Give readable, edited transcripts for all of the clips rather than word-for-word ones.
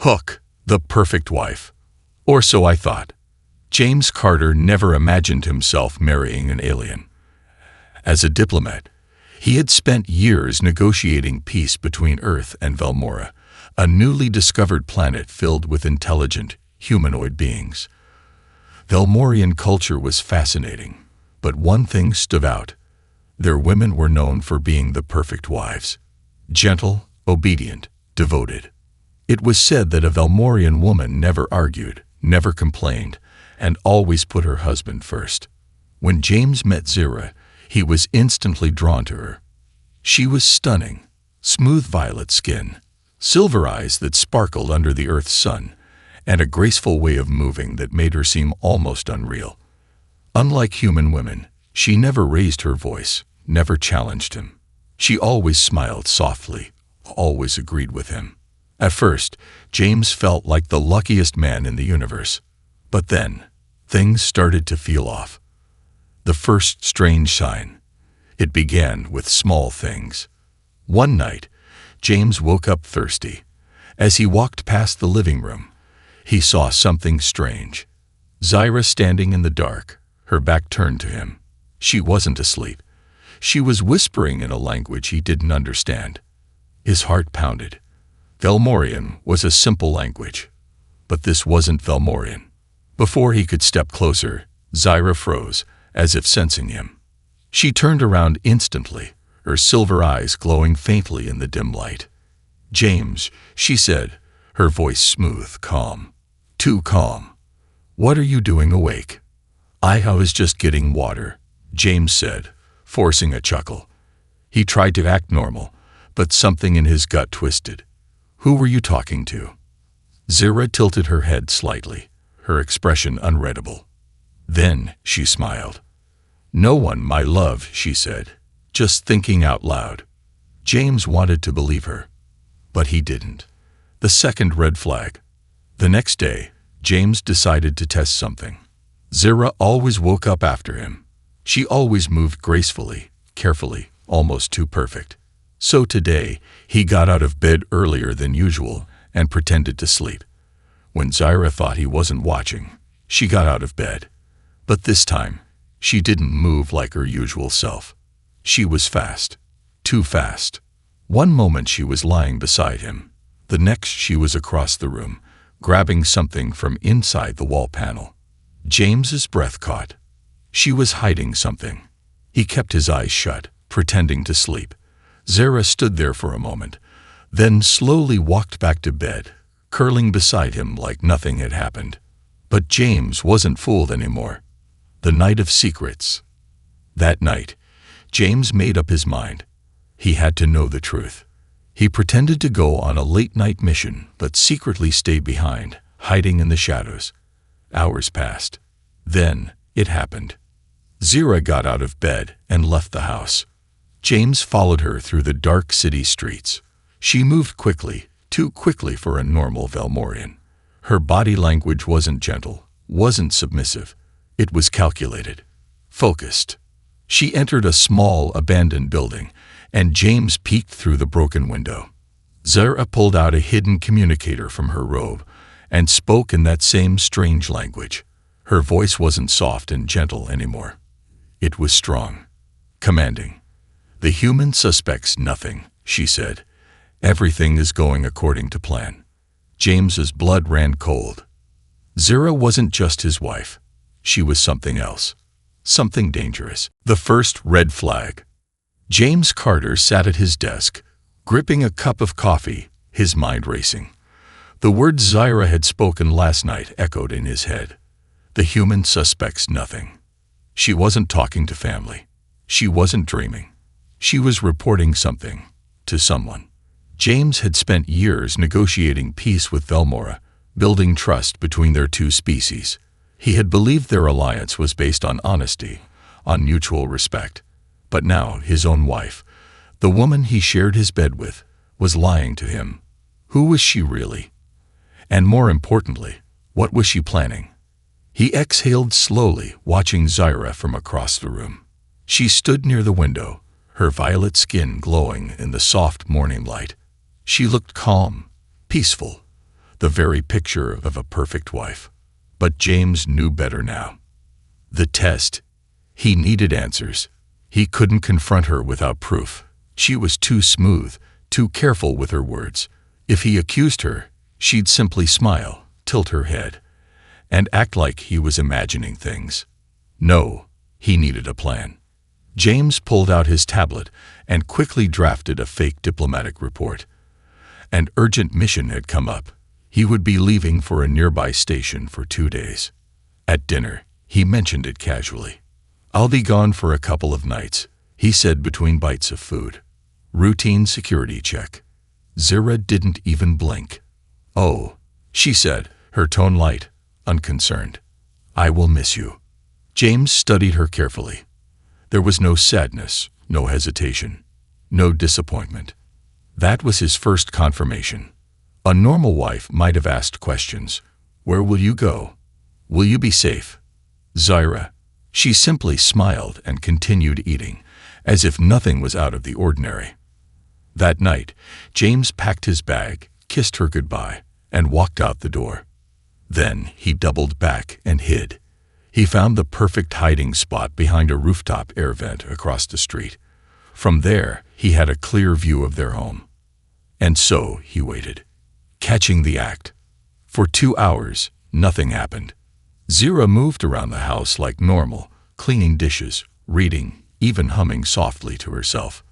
Hook, the perfect wife. Or so I thought. James Carter never imagined himself marrying an alien. As a diplomat, he had spent years negotiating peace between Earth and Velmora, a newly discovered planet filled with intelligent, humanoid beings. Velmorian culture was fascinating, but one thing stood out. Their women were known for being the perfect wives. Gentle, obedient, devoted. It was said that a Velmorian woman never argued, never complained, and always put her husband first. When James met Zira, he was instantly drawn to her. She was stunning, smooth violet skin, silver eyes that sparkled under the Earth's sun, and a graceful way of moving that made her seem almost unreal. Unlike human women, she never raised her voice, never challenged him. She always smiled softly, always agreed with him. At first, James felt like the luckiest man in the universe. But then, things started to feel off. The first strange sign. It began with small things. One night, James woke up thirsty. As he walked past the living room, he saw something strange. Zira standing in the dark, her back turned to him. She wasn't asleep. She was whispering in a language he didn't understand. His heart pounded. Velmorian was a simple language. But this wasn't Velmorian. Before he could step closer, Zira froze, as if sensing him. She turned around instantly, her silver eyes glowing faintly in the dim light. "James," she said, her voice smooth, calm. Too calm. "What are you doing awake?" "I was just getting water," James said, forcing a chuckle. He tried to act normal, but something in his gut twisted. "Who were you talking to?" Zira tilted her head slightly, her expression unreadable. Then she smiled. "No one, my love," she said, just thinking out loud. James wanted to believe her, but he didn't. The second red flag. The next day, James decided to test something. Zira always woke up after him. She always moved gracefully, carefully, almost too perfect. So today, he got out of bed earlier than usual and pretended to sleep. When Zira thought he wasn't watching, she got out of bed. But this time, she didn't move like her usual self. She was fast. Too fast. One moment she was lying beside him. The next she was across the room, grabbing something from inside the wall panel. James's breath caught. She was hiding something. He kept his eyes shut, pretending to sleep. Zira stood there for a moment, then slowly walked back to bed, curling beside him like nothing had happened. But James wasn't fooled anymore. The night of secrets. That night, James made up his mind. He had to know the truth. He pretended to go on a late-night mission, but secretly stayed behind, hiding in the shadows. Hours passed. Then it happened. Zira got out of bed and left the house. James followed her through the dark city streets. She moved quickly, too quickly for a normal Velmorian. Her body language wasn't gentle, wasn't submissive. It was calculated, focused. She entered a small, abandoned building, and James peeked through the broken window. Zira pulled out a hidden communicator from her robe and spoke in that same strange language. Her voice wasn't soft and gentle anymore. It was strong, commanding. "The human suspects nothing," she said. "Everything is going according to plan." James's blood ran cold. Zira wasn't just his wife. She was something else. Something dangerous. The first red flag. James Carter sat at his desk, gripping a cup of coffee, his mind racing. The words Zira had spoken last night echoed in his head. The human suspects nothing. She wasn't talking to family. She wasn't dreaming. She was reporting something to someone. James had spent years negotiating peace with Velmora, building trust between their two species. He had believed their alliance was based on honesty, on mutual respect. But now his own wife, the woman he shared his bed with, was lying to him. Who was she really? And more importantly, what was she planning? He exhaled slowly, watching Zira from across the room. She stood near the window, her violet skin glowing in the soft morning light. She looked calm, peaceful. the very picture of a perfect wife. But James knew better now. The test. He needed answers. He couldn't confront her without proof. She was too smooth, too careful with her words. If he accused her, she'd simply smile, tilt her head, and act like he was imagining things. No, he needed a plan. James pulled out his tablet and quickly drafted a fake diplomatic report. An urgent mission had come up. He would be leaving for a nearby station for 2 days. At dinner, he mentioned it casually. "I'll be gone for a couple of nights," he said between bites of food. Routine security check. Zira didn't even blink. "Oh," she said, her tone light, unconcerned. "I will miss you." James studied her carefully. There was no sadness, no hesitation, no disappointment. That was his first confirmation. A normal wife might have asked questions. "Where will you go? Will you be safe?" "Zira." She simply smiled and continued eating, as if nothing was out of the ordinary. That night, James packed his bag, kissed her goodbye, and walked out the door. Then he doubled back and hid. He found the perfect hiding spot behind a rooftop air vent across the street. From there, he had a clear view of their home. And so he waited, catching the act. For 2 hours, nothing happened. Zira moved around the house like normal, cleaning dishes, reading, even humming softly to herself.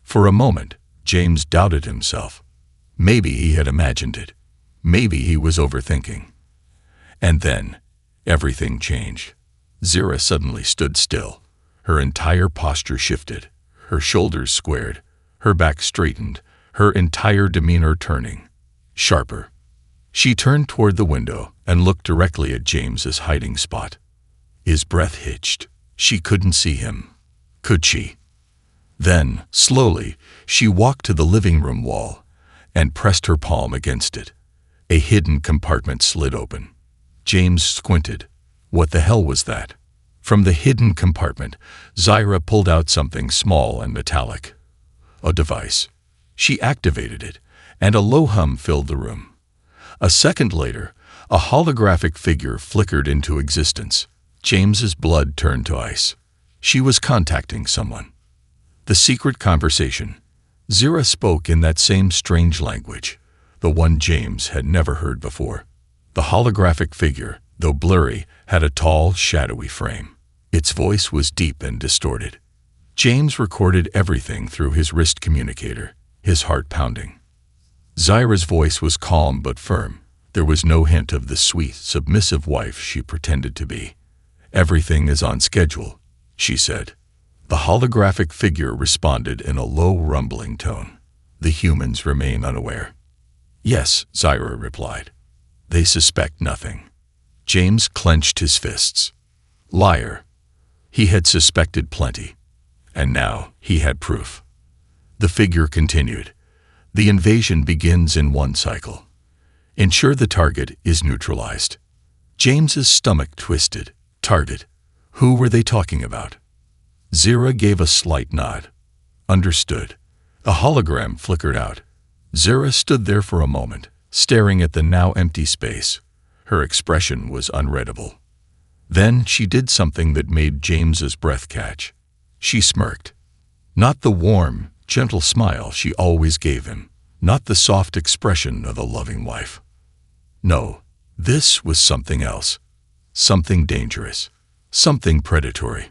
For a moment, James doubted himself. Maybe he had imagined it. Maybe he was overthinking. And then, everything changed. Zira suddenly stood still. Her entire posture shifted, her shoulders squared, her back straightened, her entire demeanor turning, sharper. She turned toward the window and looked directly at James's hiding spot. His breath hitched. She couldn't see him. Could she? Then, slowly, she walked to the living room wall and pressed her palm against it. A hidden compartment slid open. James squinted. What the hell was that? From the hidden compartment, Zira pulled out something small and metallic. A device. She activated it, and a low hum filled the room. A second later, a holographic figure flickered into existence. James's blood turned to ice. She was contacting someone. The secret conversation. Zira spoke in that same strange language, the one James had never heard before. The holographic figure, though blurry, had a tall, shadowy frame. Its voice was deep and distorted. James recorded everything through his wrist communicator, his heart pounding. Zira's voice was calm but firm. There was no hint of the sweet, submissive wife she pretended to be. "Everything is on schedule," she said. The holographic figure responded in a low, rumbling tone. "The humans remain unaware." "Yes," Zira replied. "They suspect nothing." James clenched his fists. Liar. He had suspected plenty, and now he had proof. The figure continued. "The invasion begins in one cycle. Ensure the target is neutralized." James's stomach twisted. Target? Who were they talking about? Zira gave a slight nod. Understood. A hologram flickered out. Zira stood there for a moment, staring at the now empty space. Her expression was unreadable. Then she did something that made James's breath catch. She smirked. Not the warm, gentle smile she always gave him, not the soft expression of a loving wife. No, this was something else. Something dangerous. Something predatory.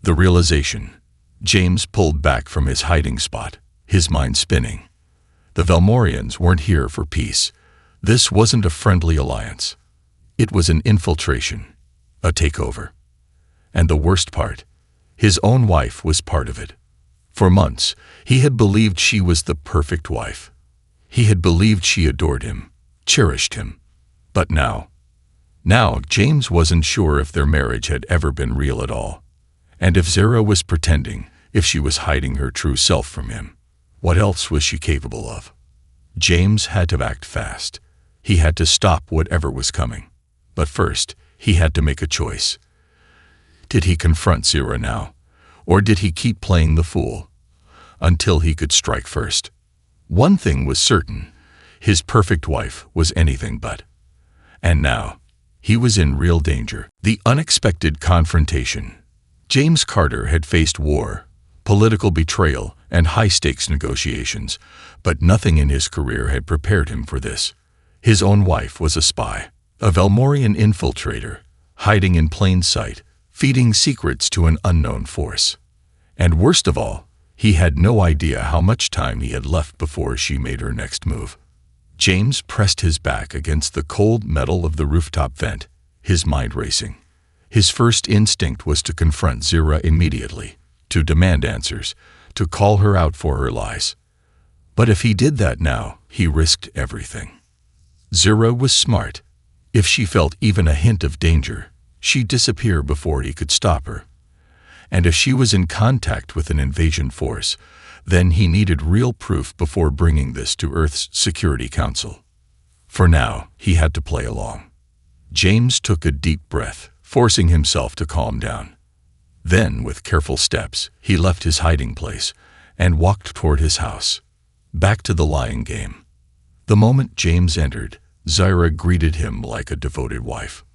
The realization. James pulled back from his hiding spot, his mind spinning. The Velmorians weren't here for peace. This wasn't a friendly alliance. It was an infiltration, a takeover. And the worst part, his own wife was part of it. For months, he had believed she was the perfect wife. He had believed she adored him, cherished him. But now James wasn't sure if their marriage had ever been real at all. And if Zira was pretending, if she was hiding her true self from him, what else was she capable of? James had to act fast. He had to stop whatever was coming. But first, he had to make a choice. Did he confront Zira now, or did he keep playing the fool until he could strike first? One thing was certain. His perfect wife was anything but. And now, he was in real danger. The unexpected confrontation. James Carter had faced war, political betrayal, and high-stakes negotiations, but nothing in his career had prepared him for this. His own wife was a spy, a Velmorian infiltrator, hiding in plain sight, feeding secrets to an unknown force. And worst of all, he had no idea how much time he had left before she made her next move. James pressed his back against the cold metal of the rooftop vent, his mind racing. His first instinct was to confront Zira immediately, to demand answers, to call her out for her lies. But if he did that now, he risked everything. Zira was smart. If she felt even a hint of danger, she'd disappear before he could stop her. And if she was in contact with an invasion force, then he needed real proof before bringing this to Earth's Security Council. For now, he had to play along. James took a deep breath, forcing himself to calm down. Then, with careful steps, he left his hiding place and walked toward his house, back to the lying game. The moment James entered, Zira greeted him like a devoted wife.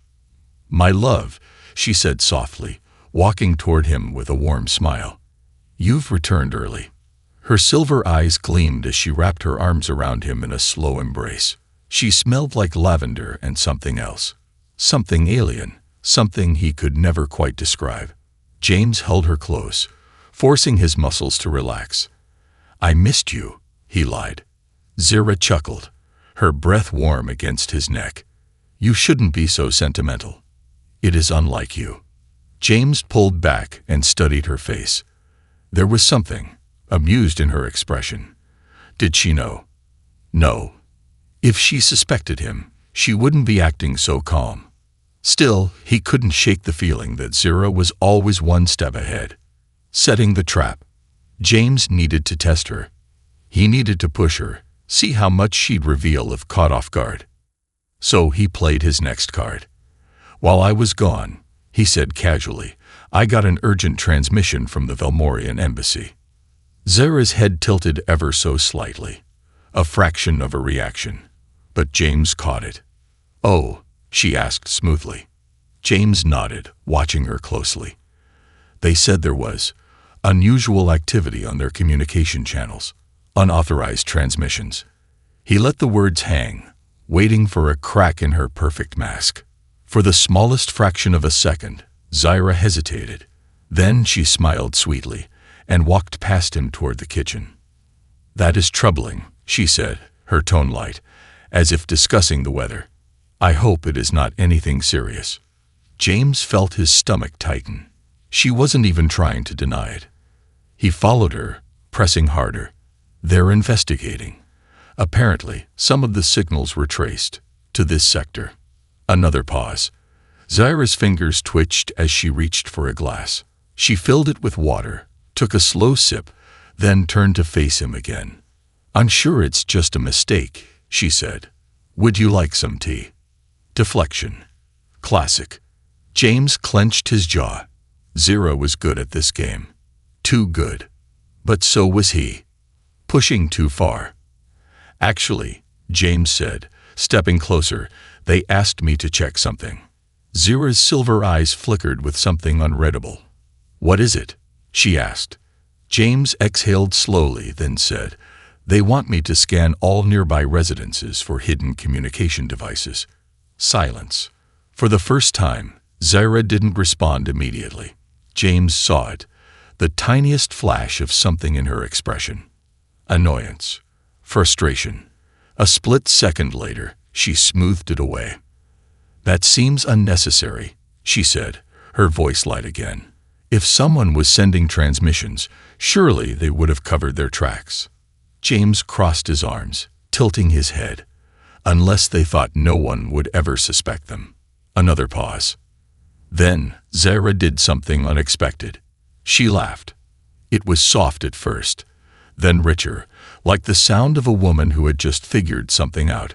"My love," she said softly, walking toward him with a warm smile. "You've returned early." Her silver eyes gleamed as she wrapped her arms around him in a slow embrace. She smelled like lavender and something else. Something alien, something he could never quite describe. James held her close, forcing his muscles to relax. "I missed you," he lied. Zira chuckled, her breath warm against his neck. "You shouldn't be so sentimental. It is unlike you." James pulled back and studied her face. There was something amused in her expression. Did she know? No. If she suspected him, she wouldn't be acting so calm. Still, he couldn't shake the feeling that Zira was always one step ahead. Setting the trap. James needed to test her. He needed to push her, see how much she'd reveal if caught off guard. So he played his next card. "While I was gone," he said casually, "I got an urgent transmission from the Velmorian embassy." Zira's head tilted ever so slightly, a fraction of a reaction, but James caught it. "Oh," she asked smoothly. James nodded, watching her closely. They said there was unusual activity on their communication channels, unauthorized transmissions. He let the words hang, waiting for a crack in her perfect mask. For the smallest fraction of a second, Zira hesitated. Then she smiled sweetly and walked past him toward the kitchen. "That is troubling," she said, her tone light, as if discussing the weather. "I hope it is not anything serious." James felt his stomach tighten. She wasn't even trying to deny it. He followed her, pressing harder. "They're investigating. Apparently, some of the signals were traced to this sector." Another pause. Zira's fingers twitched as she reached for a glass. She filled it with water, took a slow sip, then turned to face him again. "I'm sure it's just a mistake," she said. "Would you like some tea?" Deflection. Classic. James clenched his jaw. Zira was good at this game. Too good. But so was he. Pushing too far. "Actually," James said, stepping closer, "they asked me to check something." Zira's silver eyes flickered with something unreadable. "What is it?" she asked. James exhaled slowly, then said, "They want me to scan all nearby residences for hidden communication devices." Silence. For the first time, Zira didn't respond immediately. James saw it, the tiniest flash of something in her expression. Annoyance. Frustration. A split second later, she smoothed it away. "That seems unnecessary," she said, her voice light again. "If someone was sending transmissions, surely they would have covered their tracks." James crossed his arms, tilting his head. "Unless they thought no one would ever suspect them." Another pause. Then Zira did something unexpected. She laughed. It was soft at first, then richer, like the sound of a woman who had just figured something out.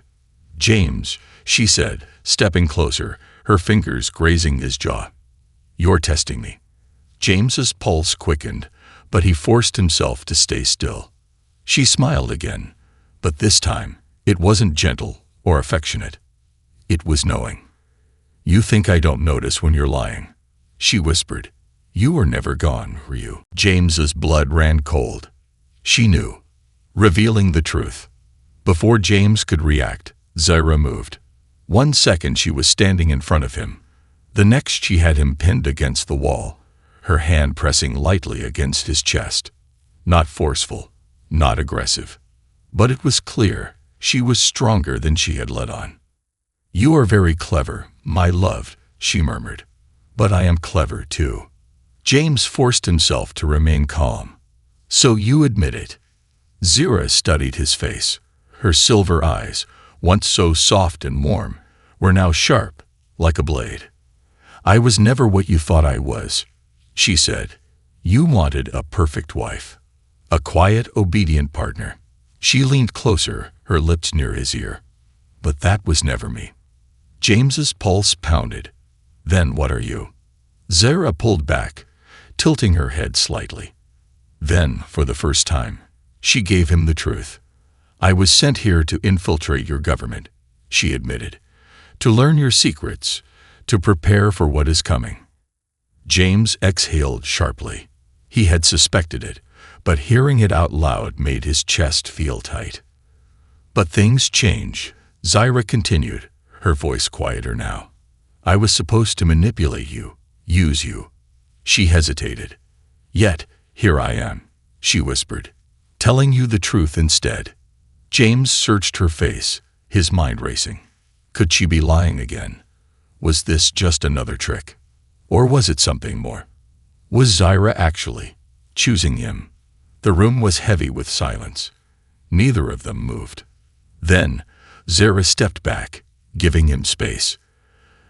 "James," she said, stepping closer, her fingers grazing his jaw. "You're testing me." James's pulse quickened, but he forced himself to stay still. She smiled again, but this time It wasn't gentle or affectionate. It was knowing. "You think I don't notice when you're lying," she whispered. "You were never gone, were you?" James's blood ran cold. She knew, revealing the truth. Before James could react, Zaira moved. 1 second she was standing in front of him. The next she had him pinned against the wall, her hand pressing lightly against his chest. Not forceful, not aggressive. But it was clear she was stronger than she had let on. "You are very clever, my love," she murmured. "But I am clever too." James forced himself to remain calm. "So you admit it?" Zaira studied his face. Her silver eyes, once so soft and warm, were now sharp, like a blade. "I was never what you thought I was," she said. "You wanted a perfect wife. A quiet, obedient partner." She leaned closer, her lips near his ear. "But that was never me." James's pulse pounded. "Then what are you?" Zaira pulled back, tilting her head slightly. Then, for the first time, she gave him the truth. "I was sent here to infiltrate your government," she admitted. "To learn your secrets, to prepare for what is coming." James exhaled sharply. He had suspected it, but hearing it out loud made his chest feel tight. "But things change," Zaira continued, her voice quieter now. "I was supposed to manipulate you, use you." She hesitated. "Yet, here I am," she whispered, "telling you the truth instead." James searched her face, his mind racing. Could she be lying again? Was this just another trick? Or was it something more? Was Zaira actually choosing him? The room was heavy with silence. Neither of them moved. Then, Zaira stepped back, giving him space.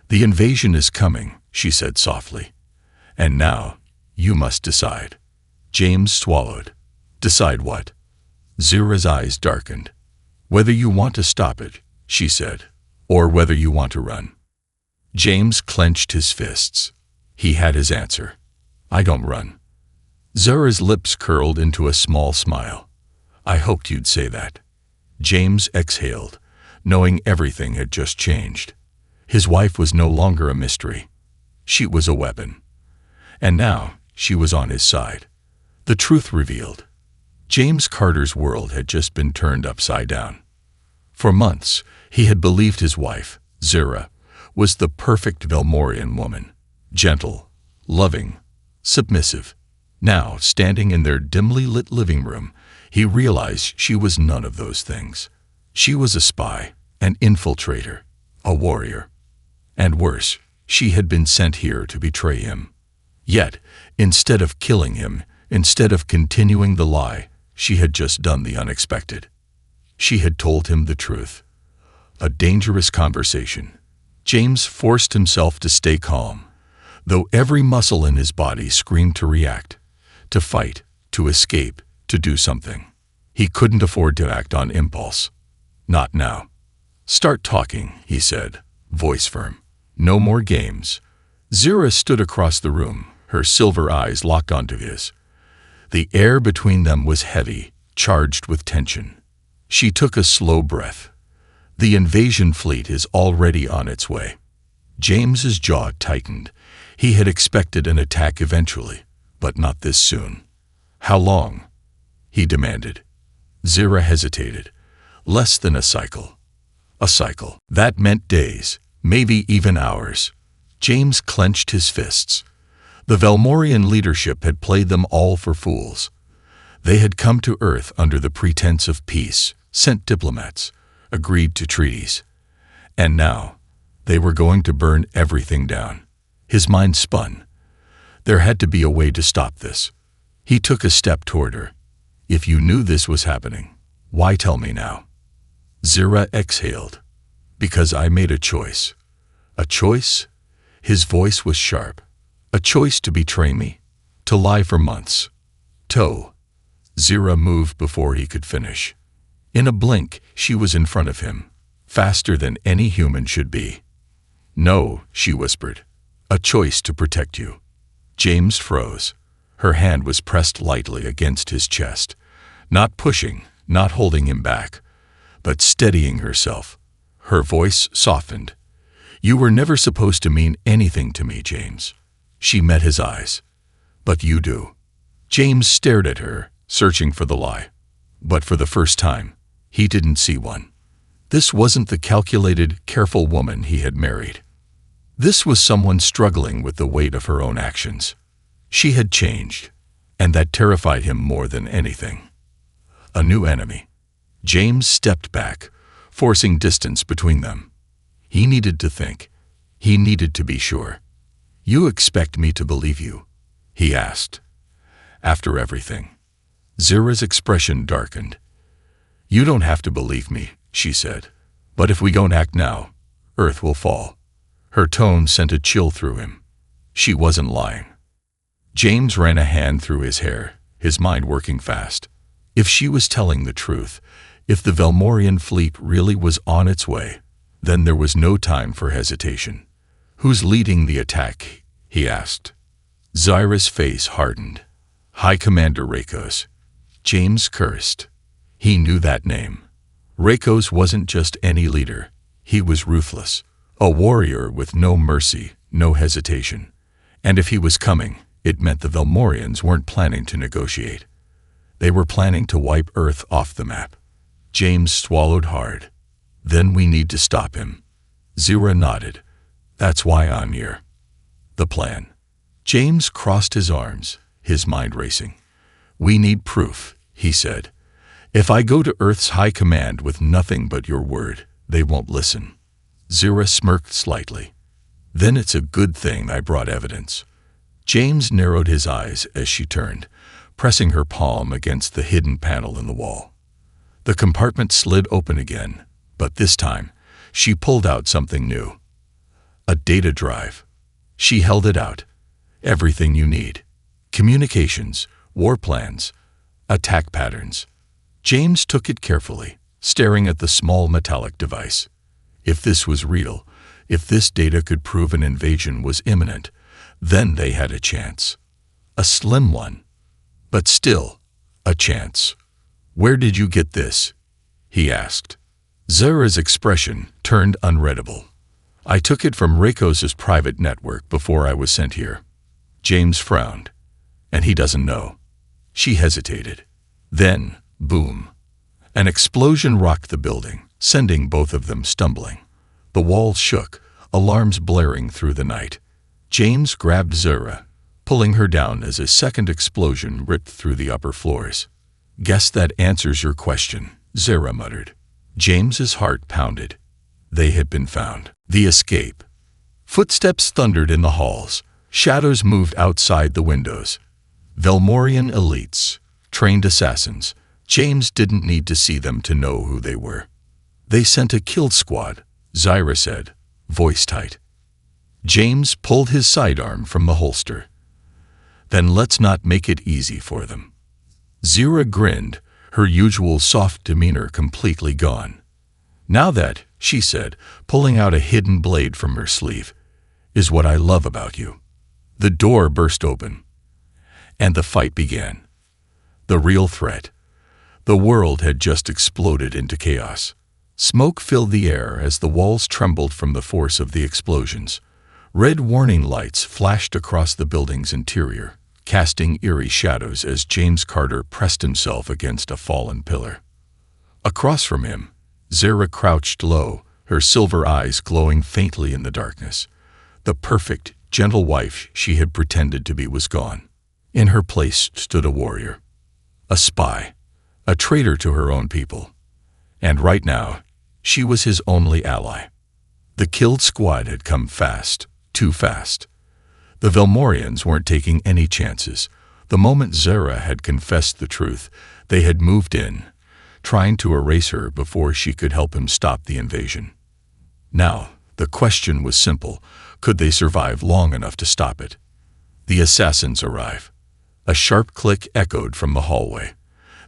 "The invasion is coming," she said softly. "And now, you must decide." James swallowed. "Decide what?" Zaira's eyes darkened. "Whether you want to stop it," she said, "or whether you want to run." James clenched his fists. He had his answer. "I don't run." Zaira's lips curled into a small smile. "I hoped you'd say that." James exhaled, knowing everything had just changed. His wife was no longer a mystery. She was a weapon. And now she was on his side. The truth revealed. James Carter's world had just been turned upside down. For months, he had believed his wife, Zaira, was the perfect Velmorian woman. Gentle, loving, submissive. Now, standing in their dimly lit living room, he realized she was none of those things. She was a spy, an infiltrator, a warrior. And worse, she had been sent here to betray him. Yet, instead of killing him, instead of continuing the lie, she had just done the unexpected. She had told him the truth. A dangerous conversation. James forced himself to stay calm, though every muscle in his body screamed to react, to fight, to escape, to do something. He couldn't afford to act on impulse. Not now. "Start talking," he said, voice firm. "No more games." Zaira stood across the room, her silver eyes locked onto his. The air between them was heavy, charged with tension. She took a slow breath. The invasion fleet is already on its way. James's jaw tightened. He had expected an attack eventually, but not this soon. "How long?" he demanded. Zaira hesitated. "Less than a cycle." A cycle. That meant days, maybe even hours. James clenched his fists. The Velmorian leadership had played them all for fools. They had come to Earth under the pretense of peace, sent diplomats, agreed to treaties. And now, they were going to burn everything down. His mind spun. There had to be a way to stop this. He took a step toward her. "If you knew this was happening, why tell me now?" Zaira exhaled. "Because I made a choice." "A choice?" His voice was sharp. "A choice to betray me, to lie for months." "To." Zaira moved before he could finish. In a blink, she was in front of him, faster than any human should be. "No," she whispered. "A choice to protect you." James froze. Her hand was pressed lightly against his chest, not pushing, not holding him back, but steadying herself. Her voice softened. "You were never supposed to mean anything to me, James." She met his eyes. "But you do." James stared at her, searching for the lie. But for the first time, he didn't see one. This wasn't the calculated, careful woman he had married. This was someone struggling with the weight of her own actions. She had changed, and that terrified him more than anything. A new enemy. James stepped back, forcing distance between them. He needed to think. He needed to be sure. "You expect me to believe you?" he asked. "After everything." Zira's expression darkened. "You don't have to believe me," she said. "But if we don't act now, Earth will fall." Her tone sent a chill through him. She wasn't lying. James ran a hand through his hair, his mind working fast. If she was telling the truth, if the Velmorian fleet really was on its way, then there was no time for hesitation. "Who's leading the attack?" he asked. Zira's face hardened. "High Commander Rakos." James cursed. He knew that name. Rakos wasn't just any leader. He was ruthless. A warrior with no mercy, no hesitation. And if he was coming, it meant the Velmorians weren't planning to negotiate. They were planning to wipe Earth off the map. James swallowed hard. "Then we need to stop him." Zira nodded. "That's why I'm here." The plan. James crossed his arms, his mind racing. "We need proof," he said. "If I go to Earth's high command with nothing but your word, they won't listen." Zira smirked slightly. "Then it's a good thing I brought evidence." James narrowed his eyes as she turned, pressing her palm against the hidden panel in the wall. The compartment slid open again, but this time, she pulled out something new. A data drive. She held it out. "Everything you need. Communications, war plans, attack patterns." James took it carefully, staring at the small metallic device. If this was real, if this data could prove an invasion was imminent, then they had a chance. A slim one, but still, a chance. "Where did you get this?" he asked. Zira's expression turned unreadable. "I took it from Rakos' private network before I was sent here." James frowned. "And he doesn't know." She hesitated. Then, boom. An explosion rocked the building, sending both of them stumbling. The walls shook, alarms blaring through the night. James grabbed Zira, pulling her down as a second explosion ripped through the upper floors. "Guess that answers your question," Zira muttered. James's heart pounded. They had been found. The escape. Footsteps thundered in the halls. Shadows moved outside the windows. Velmorian elites, trained assassins. James didn't need to see them to know who they were. "They sent a kill squad," Zira said, voice tight. James pulled his sidearm from the holster. "Then let's not make it easy for them." Zira grinned, her usual soft demeanor completely gone. "Now that," she said, pulling out a hidden blade from her sleeve, "is what I love about you." The door burst open, and the fight began. The real threat. The world had just exploded into chaos. Smoke filled the air as the walls trembled from the force of the explosions. Red warning lights flashed across the building's interior, casting eerie shadows as James Carter pressed himself against a fallen pillar. Across from him, Zira crouched low, her silver eyes glowing faintly in the darkness. The perfect, gentle wife she had pretended to be was gone. In her place stood a warrior. A spy. A traitor to her own people. And right now, she was his only ally. The killed squad had come fast, too fast. The Velmorians weren't taking any chances. The moment Zira had confessed the truth, they had moved in, trying to erase her before she could help him stop the invasion. Now, the question was simple. Could they survive long enough to stop it? The assassins arrive. A sharp click echoed from the hallway.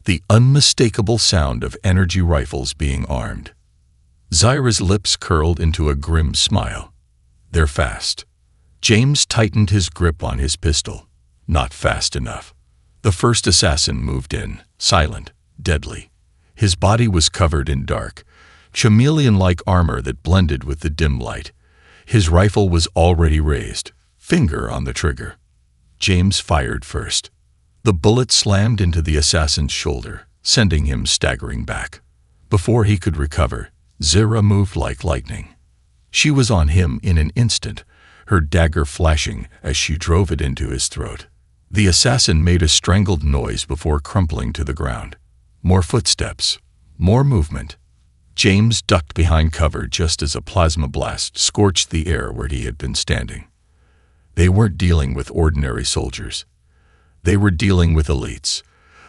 The unmistakable sound of energy rifles being armed. Zira's lips curled into a grim smile. They're fast. James tightened his grip on his pistol. Not fast enough. The first assassin moved in, silent, deadly. His body was covered in dark, chameleon-like armor that blended with the dim light. His rifle was already raised, finger on the trigger. James fired first. The bullet slammed into the assassin's shoulder, sending him staggering back. Before he could recover, Zira moved like lightning. She was on him in an instant, her dagger flashing as she drove it into his throat. The assassin made a strangled noise before crumpling to the ground. More footsteps, more movement. James ducked behind cover just as a plasma blast scorched the air where he had been standing. They weren't dealing with ordinary soldiers. They were dealing with elites.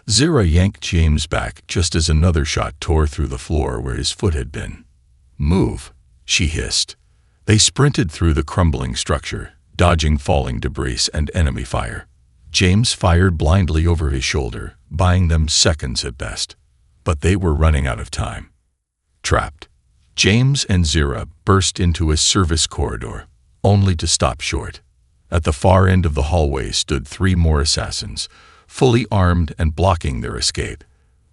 Zira yanked James back just as another shot tore through the floor where his foot had been. "Move," she hissed. They sprinted through the crumbling structure, dodging falling debris and enemy fire. James fired blindly over his shoulder, buying them seconds at best. But they were running out of time. Trapped, James and Zira burst into a service corridor, only to stop short. At the far end of the hallway stood 3 more assassins, fully armed and blocking their escape.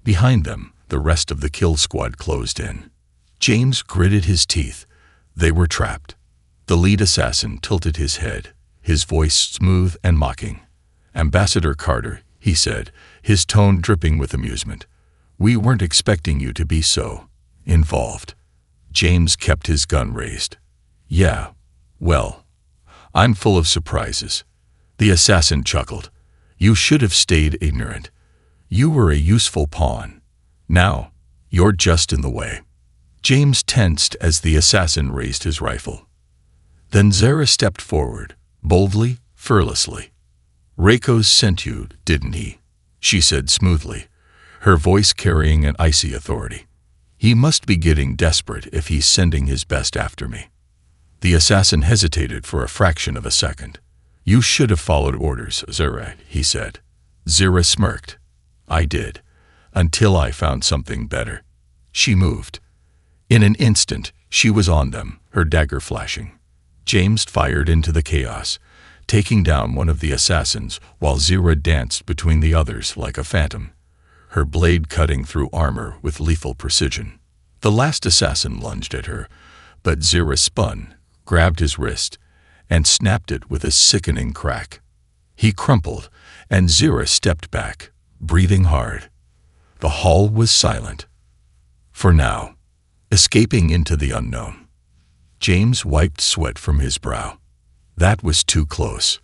Behind them, the rest of the kill squad closed in. James gritted his teeth. They were trapped. The lead assassin tilted his head, his voice smooth and mocking. "Ambassador Carter," he said, his tone dripping with amusement. "We weren't expecting you to be so involved." James kept his gun raised. "Yeah, well, I'm full of surprises." The assassin chuckled. "You should have stayed ignorant. You were a useful pawn. Now, you're just in the way." James tensed as the assassin raised his rifle. Then Zira stepped forward, boldly, fearlessly. "Reikos sent you, didn't he?" she said smoothly, her voice carrying an icy authority. "He must be getting desperate if he's sending his best after me." The assassin hesitated for a fraction of a second. "You should have followed orders, Zira," he said. Zira smirked. "I did, until I found something better." She moved. In an instant, she was on them, her dagger flashing. James fired into the chaos, taking down one of the assassins while Zira danced between the others like a phantom, her blade cutting through armor with lethal precision. The last assassin lunged at her, but Zira spun, grabbed his wrist, and snapped it with a sickening crack. He crumpled, and Zira stepped back, breathing hard. The hall was silent. For now, escaping into the unknown. James wiped sweat from his brow. That was too close.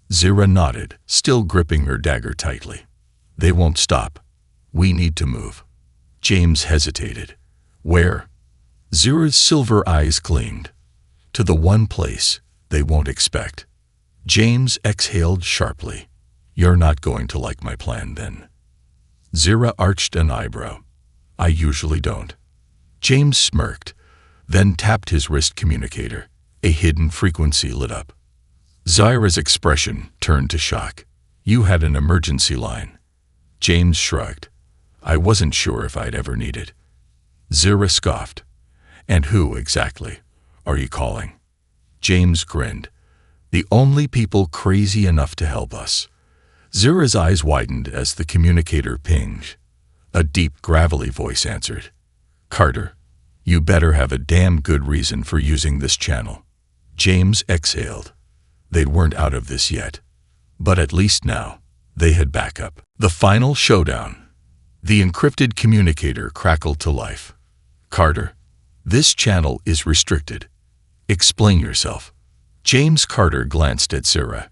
Zira nodded, still gripping her dagger tightly. "They won't stop. We need to move." James hesitated. "Where?" Zira's silver eyes gleamed. "To the one place they won't expect." James exhaled sharply. "You're not going to like my plan, then." Zira arched an eyebrow. "I usually don't." James smirked, then tapped his wrist communicator. A hidden frequency lit up. Zira's expression turned to shock. "You had an emergency line." James shrugged. "I wasn't sure if I'd ever need it." Zira scoffed. "And who, exactly, are you calling?" James grinned. "The only people crazy enough to help us." Zira's eyes widened as the communicator pinged. A deep, gravelly voice answered. "Carter, you better have a damn good reason for using this channel." James exhaled. They weren't out of this yet. But at least now, they had backup. The final showdown. The encrypted communicator crackled to life. "Carter, this channel is restricted. Explain yourself." James Carter glanced at Zira.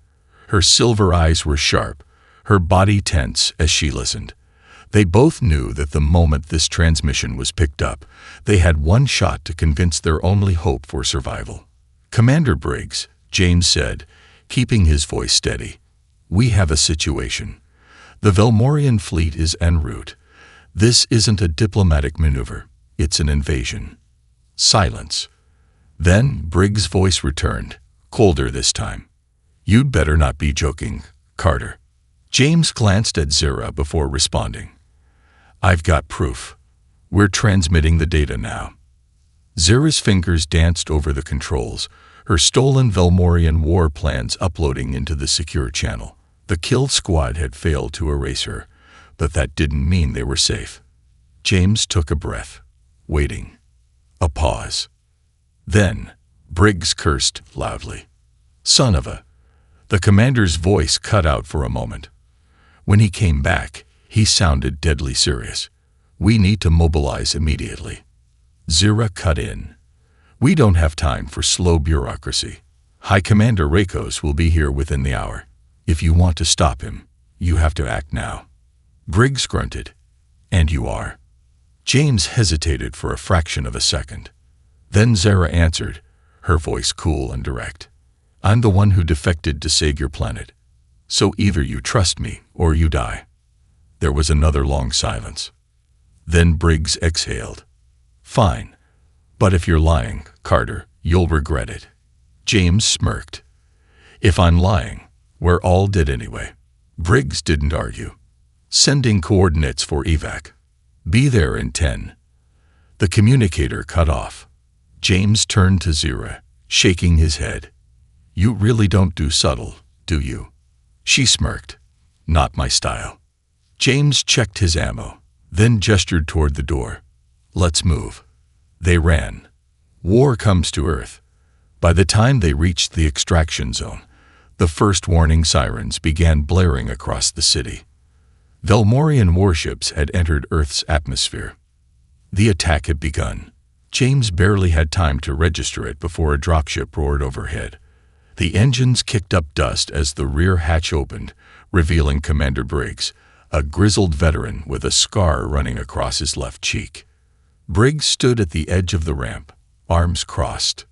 Her silver eyes were sharp, her body tense as she listened. They both knew that the moment this transmission was picked up, they had one shot to convince their only hope for survival. "Commander Briggs," James said, keeping his voice steady, "we have a situation. The Velmorian fleet is en route. This isn't a diplomatic maneuver, it's an invasion." Silence. Then Briggs' voice returned, colder this time. "You'd better not be joking, Carter." James glanced at Zira before responding. "I've got proof. We're transmitting the data now." Zira's fingers danced over the controls, her stolen Velmorian war plans uploading into the secure channel. The kill squad had failed to erase her, but that didn't mean they were safe. James took a breath, waiting. A pause. Then, Briggs cursed loudly. "Son of a..." The commander's voice cut out for a moment. When he came back, he sounded deadly serious. "We need to mobilize immediately." Zira cut in. "We don't have time for slow bureaucracy. High Commander Rakos will be here within the hour. If you want to stop him, you have to act now." Briggs grunted. "And you are?" James hesitated for a fraction of a second. Then Zara answered, her voice cool and direct. "I'm the one who defected to save your planet. So either you trust me or you die." There was another long silence. Then Briggs exhaled. "Fine. But if you're lying, Carter, you'll regret it." James smirked. "If I'm lying, we're all dead anyway." Briggs didn't argue. "Sending coordinates for evac. Be there in 10. The communicator cut off. James turned to Zira, shaking his head. "You really don't do subtle, do you?" She smirked. "Not my style." James checked his ammo, then gestured toward the door. "Let's move." They ran. War comes to Earth. By the time they reached the extraction zone, the first warning sirens began blaring across the city. Velmorian warships had entered Earth's atmosphere. The attack had begun. James barely had time to register it before a dropship roared overhead. The engines kicked up dust as the rear hatch opened, revealing Commander Briggs, a grizzled veteran with a scar running across his left cheek. Briggs stood at the edge of the ramp, arms crossed.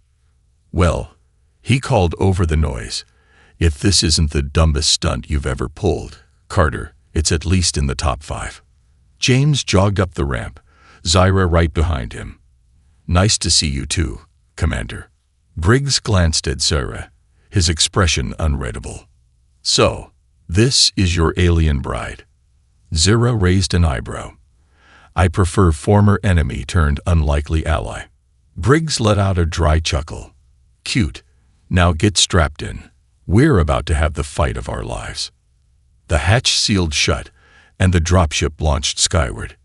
"Well," he called over the noise, "if this isn't the dumbest stunt you've ever pulled, Carter, it's at least in the top 5. James jogged up the ramp, Zira right behind him. "Nice to see you too, Commander." Briggs glanced at Zira, his expression unreadable. "So, this is your alien bride?" Zira raised an eyebrow. "I prefer former enemy turned unlikely ally." Briggs let out a dry chuckle. "Cute. Now get strapped in. We're about to have the fight of our lives." The hatch sealed shut, and the dropship launched skyward.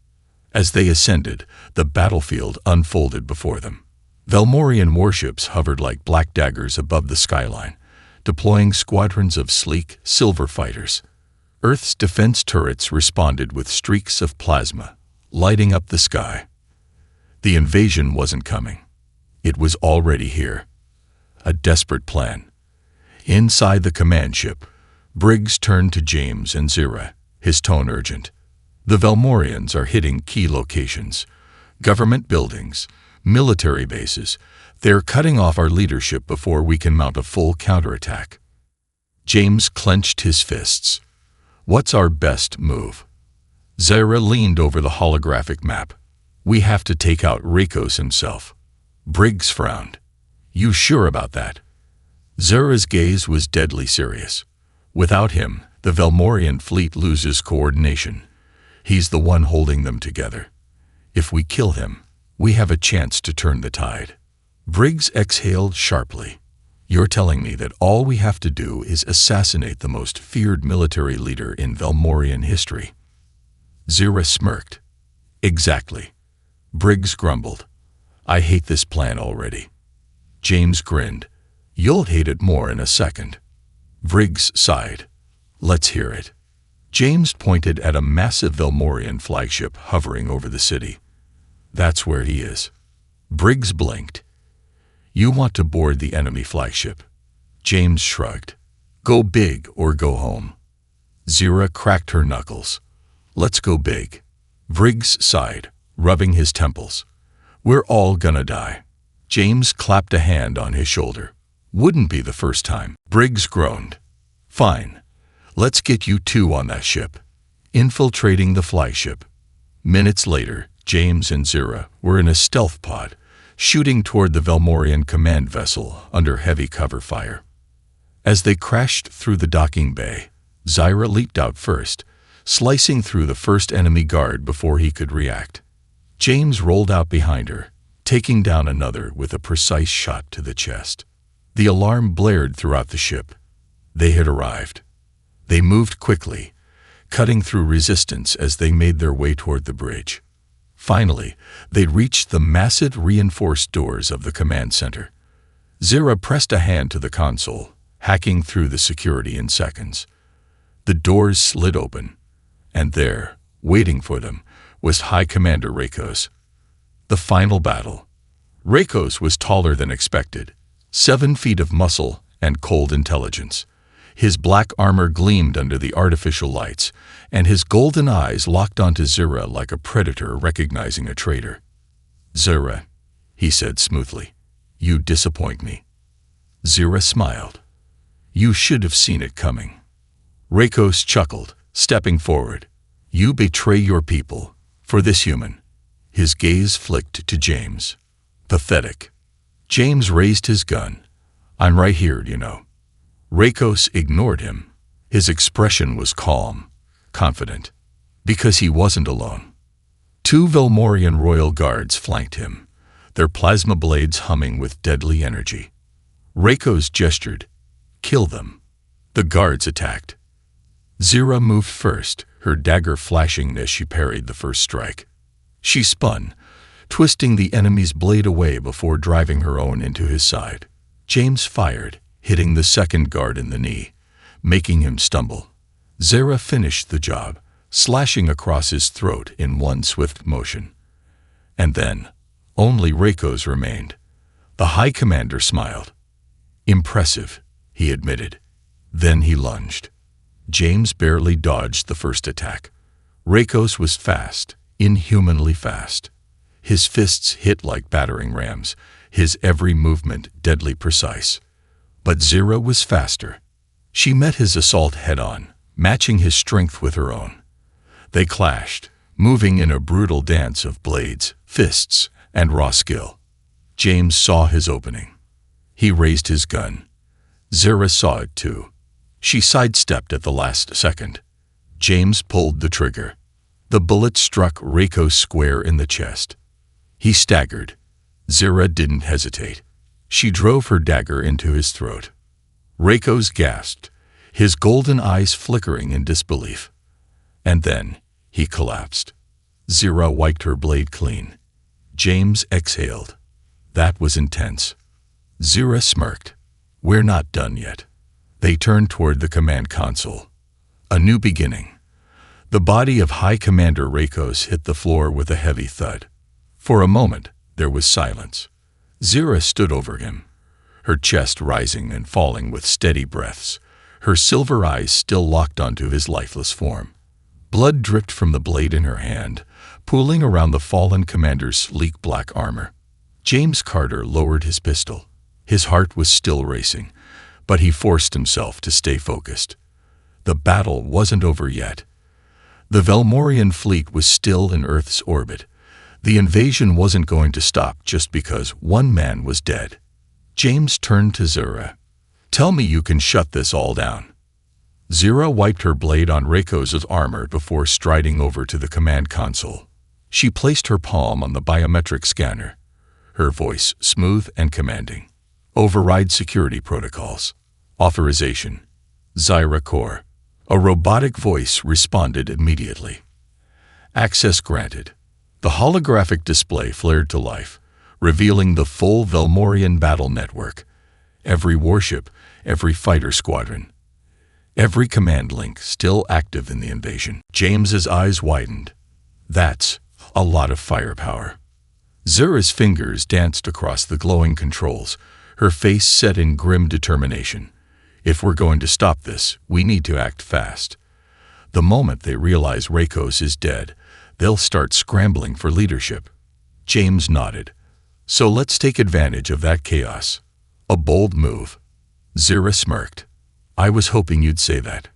As they ascended, the battlefield unfolded before them. Velmorian warships hovered like black daggers above the skyline, deploying squadrons of sleek, silver fighters. Earth's defense turrets responded with streaks of plasma, lighting up the sky. The invasion wasn't coming. It was already here. A desperate plan. Inside the command ship, Briggs turned to James and Zira, his tone urgent. "The Velmorians are hitting key locations. Government buildings, military bases. They're cutting off our leadership before we can mount a full counterattack." James clenched his fists. "What's our best move?" Zira leaned over the holographic map. "We have to take out Rakos himself." Briggs frowned. "You sure about that?" Zira's gaze was deadly serious. "Without him, the Velmorian fleet loses coordination. He's the one holding them together. If we kill him, we have a chance to turn the tide." Briggs exhaled sharply. "You're telling me that all we have to do is assassinate the most feared military leader in Velmorian history?" Zira smirked. "Exactly." Briggs grumbled. "I hate this plan already." James grinned. "You'll hate it more in a second." Briggs sighed. "Let's hear it." James pointed at a massive Velmorian flagship hovering over the city. "That's where he is." Briggs blinked. "You want to board the enemy flagship?" James shrugged. "Go big or go home." Zira cracked her knuckles. "Let's go big." Briggs sighed, rubbing his temples. "We're all gonna die." James clapped a hand on his shoulder. "Wouldn't be the first time." Briggs groaned. "Fine. Let's get you two on that ship." Infiltrating the flagship. Minutes later, James and Zira were in a stealth pod, shooting toward the Velmorian command vessel under heavy cover fire. As they crashed through the docking bay, Zira leaped out first, slicing through the first enemy guard before he could react. James rolled out behind her, taking down another with a precise shot to the chest. The alarm blared throughout the ship. They had arrived. They moved quickly, cutting through resistance as they made their way toward the bridge. Finally, they reached the massive reinforced doors of the command center. Zira pressed a hand to the console, hacking through the security in seconds. The doors slid open, and there, waiting for them, was High Commander Rakos. The final battle. Rakos was taller than expected, 7 feet of muscle and cold intelligence. His black armor gleamed under the artificial lights, and his golden eyes locked onto Zira like a predator recognizing a traitor. "Zira," he said smoothly, "you disappoint me." Zira smiled. "You should have seen it coming." Rakos chuckled, stepping forward. "You betray your people, for this human." His gaze flicked to James. Pathetic. James raised his gun. "I'm right here, you know." Rakos ignored him. His expression was calm, confident, because he wasn't alone. 2 Velmorian royal guards flanked him, their plasma blades humming with deadly energy. Rakos gestured. "Kill them." The guards attacked. Zira moved first, her dagger flashing as she parried the first strike. She spun, twisting the enemy's blade away before driving her own into his side. James fired, hitting the second guard in the knee, making him stumble. Zira finished the job, slashing across his throat in one swift motion. And then, only Rakos remained. The High Commander smiled. "Impressive," he admitted. Then he lunged. James barely dodged the first attack. Rakos was fast, inhumanly fast. His fists hit like battering rams, his every movement deadly precise. But Zira was faster. She met his assault head-on, matching his strength with her own. They clashed, moving in a brutal dance of blades, fists, and raw skill. James saw his opening. He raised his gun. Zira saw it too. She sidestepped at the last second. James pulled the trigger. The bullet struck Rakos square in the chest. He staggered. Zira didn't hesitate. She drove her dagger into his throat. Rakos gasped, his golden eyes flickering in disbelief. And then he collapsed. Zira wiped her blade clean. James exhaled. That was intense. Zira smirked. "We're not done yet." They turned toward the command console. A new beginning. The body of High Commander Rakos hit the floor with a heavy thud. For a moment, there was silence. Zira stood over him, her chest rising and falling with steady breaths, her silver eyes still locked onto his lifeless form. Blood dripped from the blade in her hand, pooling around the fallen commander's sleek black armor. James Carter lowered his pistol. His heart was still racing, but he forced himself to stay focused. The battle wasn't over yet. The Velmorian fleet was still in Earth's orbit. The invasion wasn't going to stop just because one man was dead. James turned to Zira. "Tell me you can shut this all down." Zira wiped her blade on Rakos' armor before striding over to the command console. She placed her palm on the biometric scanner, her voice smooth and commanding. "Override security protocols. Authorization. Zira Core." A robotic voice responded immediately. "Access granted." The holographic display flared to life, revealing the full Velmorian battle network. Every warship, every fighter squadron, every command link still active in the invasion. James's eyes widened. That's a lot of firepower. Zira's fingers danced across the glowing controls, her face set in grim determination. "If we're going to stop this, we need to act fast." The moment they realize Rakos is dead, they'll start scrambling for leadership. James nodded. "So let's take advantage of that chaos." A bold move. Zira smirked. "I was hoping you'd say that."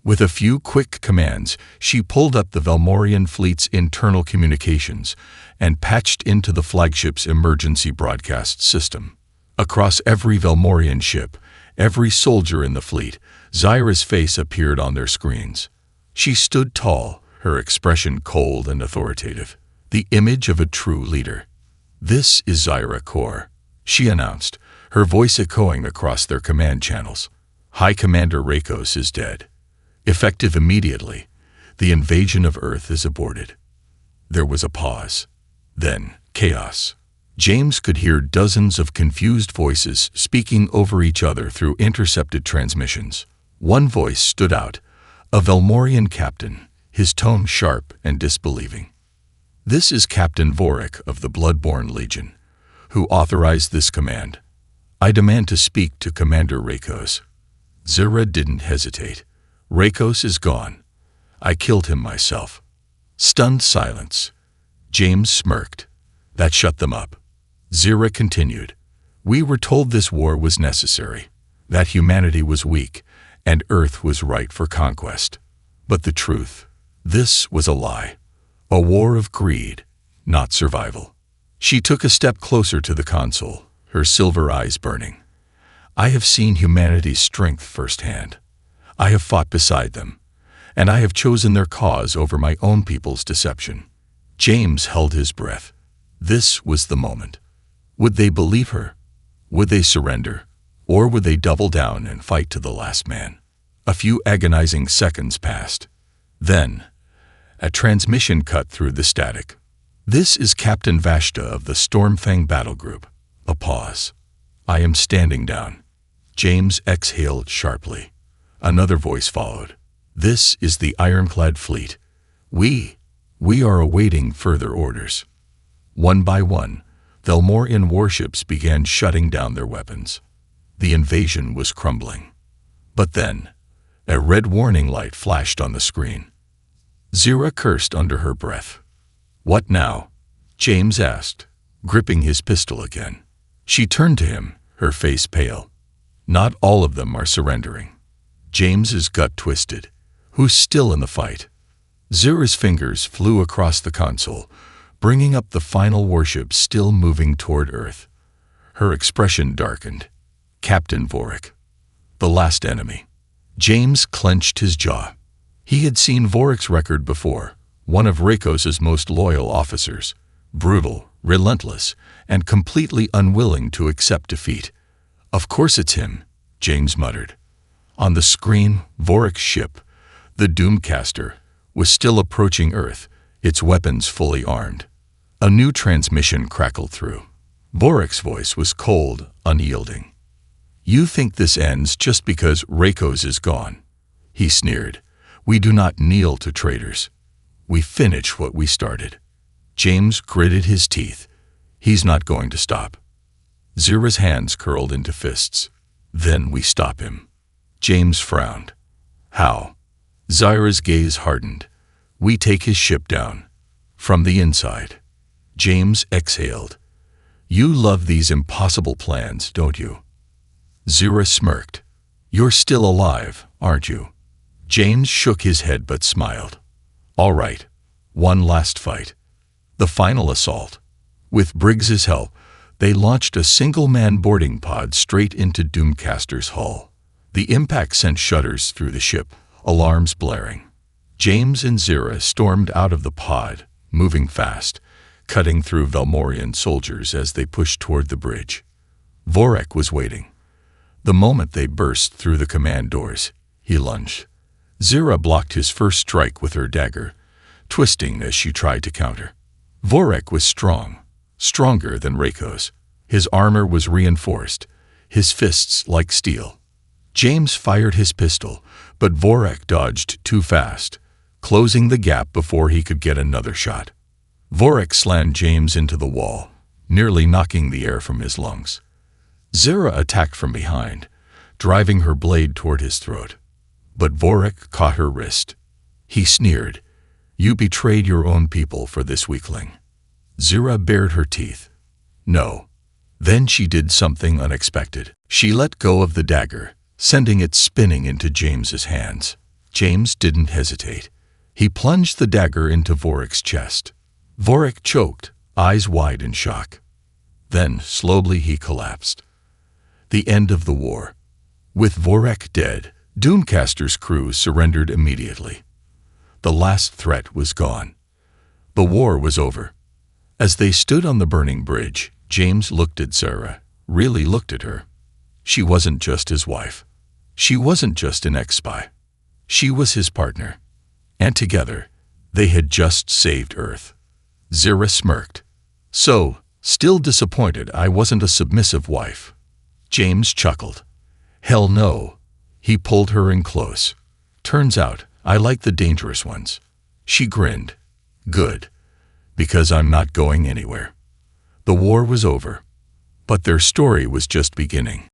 With a few quick commands, she pulled up the Velmorian fleet's internal communications and patched into the flagship's emergency broadcast system. Across every Velmorian ship, every soldier in the fleet, Zira's face appeared on their screens. She stood tall, her expression cold and authoritative, the image of a true leader. "This is Zira Core," she announced, her voice echoing across their command channels. "High Commander Rakos is dead. Effective immediately, the invasion of Earth is aborted." There was a pause. Then, chaos. James could hear dozens of confused voices speaking over each other through intercepted transmissions. One voice stood out, a Velmorian captain, his tone sharp and disbelieving. "This is Captain Vorik of the Bloodborne Legion, who authorized this command. I demand to speak to Commander Rakos." Zira didn't hesitate. "Rakos is gone. I killed him myself." Stunned silence. James smirked. That shut them up. Zira continued. "We were told this war was necessary, that humanity was weak, and Earth was ripe for conquest. But the truth, this was a lie. A war of greed, not survival." She took a step closer to the console, her silver eyes burning. "I have seen humanity's strength firsthand. I have fought beside them, and I have chosen their cause over my own people's deception." James held his breath. This was the moment. Would they believe her? Would they surrender? Or would they double down and fight to the last man? A few agonizing seconds passed. Then, a transmission cut through the static. "This is Captain Vashta of the Stormfang Battle Group." A pause. "I am standing down." James exhaled sharply. Another voice followed. "This is the Ironclad Fleet. We are awaiting further orders." One by one, Velmorian warships began shutting down their weapons. The invasion was crumbling. But then, a red warning light flashed on the screen. Zira cursed under her breath. "What now?" James asked, gripping his pistol again. She turned to him, her face pale. "Not all of them are surrendering." James's gut twisted. "Who's still in the fight?" Zira's fingers flew across the console, bringing up the final warship still moving toward Earth. Her expression darkened. Captain Vorik. The last enemy. James clenched his jaw. He had seen Vorik's record before, one of Rakos's most loyal officers, brutal, relentless, and completely unwilling to accept defeat. "Of course it's him," James muttered. On the screen, Vorik's ship, the Doomcaster, was still approaching Earth, its weapons fully armed. A new transmission crackled through. Vorik's voice was cold, unyielding. "You think this ends just because Rakos is gone?" He sneered. "We do not kneel to traitors. We finish what we started." James gritted his teeth. He's not going to stop. Zira's hands curled into fists. "Then we stop him." James frowned. "How?" Zira's gaze hardened. "We take his ship down. From the inside." James exhaled. "You love these impossible plans, don't you?" Zira smirked. "You're still alive, aren't you?" James shook his head but smiled. "All right. One last fight. The final assault." With Briggs's help, they launched a single-man boarding pod straight into Doomcaster's hull. The impact sent shudders through the ship, alarms blaring. James and Zira stormed out of the pod, moving fast, cutting through Velmorian soldiers as they pushed toward the bridge. Vorik was waiting. The moment they burst through the command doors, he lunged. Zira blocked his first strike with her dagger, twisting as she tried to counter. Vorik was strong, stronger than Rakos. His armor was reinforced, his fists like steel. James fired his pistol, but Vorik dodged too fast, closing the gap before he could get another shot. Vorik slammed James into the wall, nearly knocking the air from his lungs. Zira attacked from behind, driving her blade toward his throat. But Vorik caught her wrist. He sneered, "You betrayed your own people for this weakling." Zira bared her teeth. "No." Then she did something unexpected. She let go of the dagger, sending it spinning into James's hands. James didn't hesitate. He plunged the dagger into Vorik's chest. Vorik choked, eyes wide in shock. Then, slowly, he collapsed. The end of the war. With Vorik dead, Doomcaster's crew surrendered immediately. The last threat was gone. The war was over. As they stood on the burning bridge, James looked at Zira, really looked at her. She wasn't just his wife. She wasn't just an ex-spy. She was his partner. And together, they had just saved Earth. Zira smirked. So, still disappointed I wasn't a submissive wife. James chuckled. Hell no. He pulled her in close. Turns out, I like the dangerous ones. She grinned. Good. Because I'm not going anywhere. The war was over. But their story was just beginning.